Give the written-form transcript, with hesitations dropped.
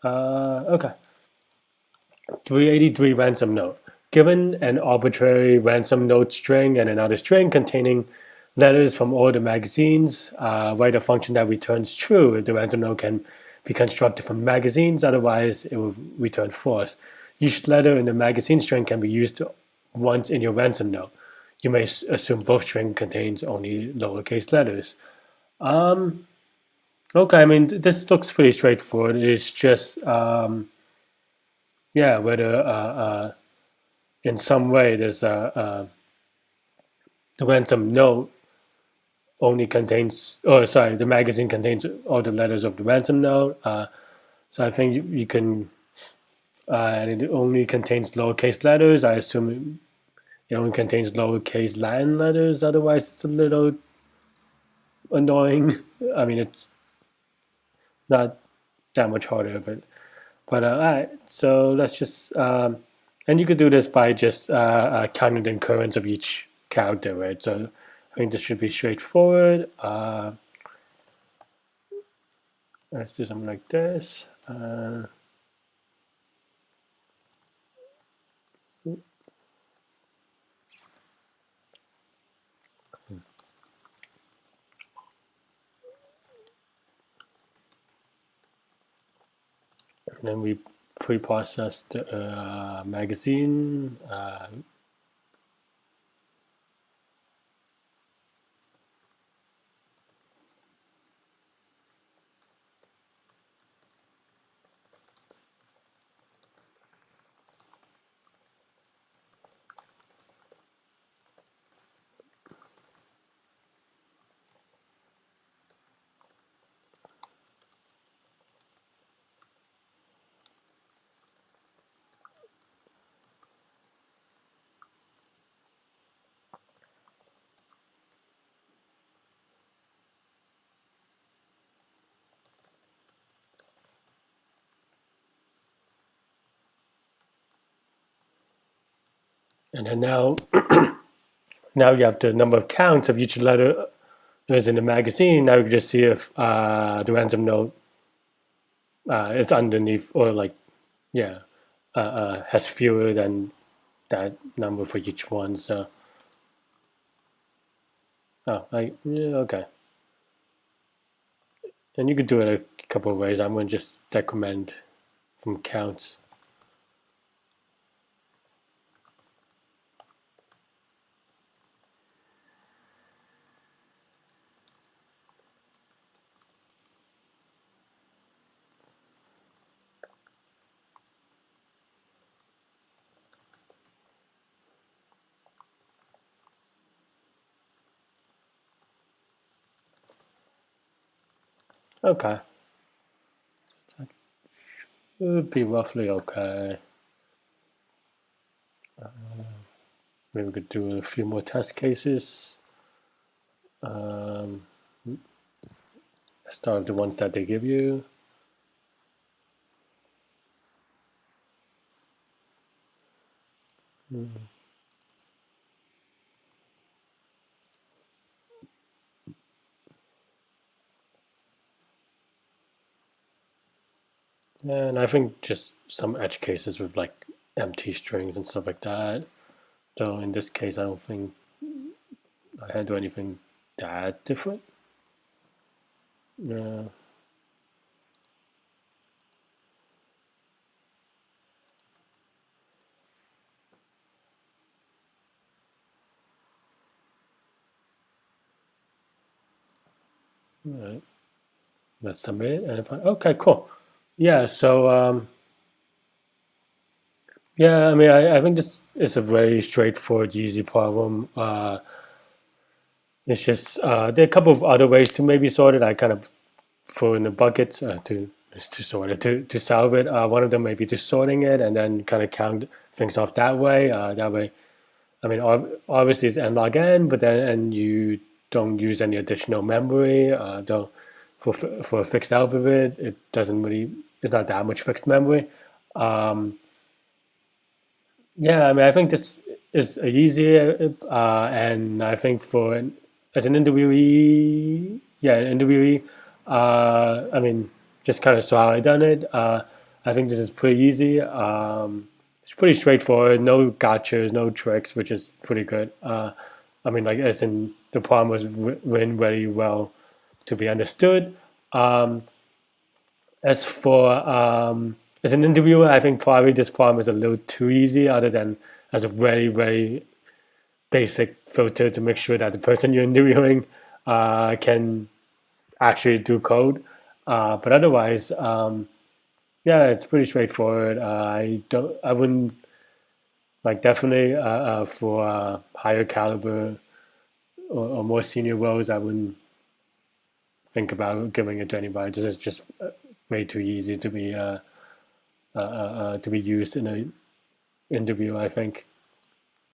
Okay. 383 ransom note. Given an arbitrary ransom note string and another string containing letters from all the magazines, write a function that returns true if the ransom note can be constructed from magazines, otherwise it will return false. Each letter in the magazine string can be used once in your ransom note. You may assume both string contains only lowercase letters. Okay, I mean, this looks pretty straightforward. It's just, yeah, whether in some way there's the ransom note only contains, or sorry, the magazine contains all the letters of the ransom note. So I think you can, and it only contains lowercase letters. I assume it only contains lowercase Latin letters. Otherwise, it's a little annoying. I mean, it's not that much harder, but all right. So let's just, and you could do this by just counting the occurrence of each character, right? So I think this should be straightforward. Let's do something like this. And then we pre-process the magazine. And then now, now you have the number of counts of each letter is in the magazine. Now you can just see if the ransom note is underneath, or like, yeah, has fewer than that number for each one. So, yeah, okay. And you could do it a couple of ways. I'm going to just decrement from counts. Okay. That should be roughly okay. Maybe we could do a few more test cases. Let's start with the ones that they give you. And I think just some edge cases with like empty strings and stuff like that. Though in this case, I don't think I had to do anything that different. Yeah. All right. Let's submit it. And if okay, cool. Yeah. So yeah, I mean, I think this is a very straightforward, easy problem. It's just there are a couple of other ways to maybe sort it. I kind of throw in the buckets to sort it to solve it. One of them may be just sorting it and then kind of count things off that way. That way, I mean, obviously it's n log n, but then and you don't use any additional memory. Don't for a fixed alphabet, it doesn't really. It's not that much fixed memory. Yeah, I mean, I think this is easier, and I think as an interviewee, yeah, an interviewee, I mean, just kind of so how I done it. I think this is pretty easy. It's pretty straightforward. No gotchas, no tricks, which is pretty good. I mean, like as in the problem was written very well to be understood. As for as an interviewer, I think probably this problem is a little too easy. Other than as a very basic filter to make sure that the person you're interviewing can actually do code. But otherwise, yeah, it's pretty straightforward. I wouldn't like definitely for higher caliber or more senior roles. I wouldn't think about giving it to anybody. This is just way too easy to be used in an interview, I think.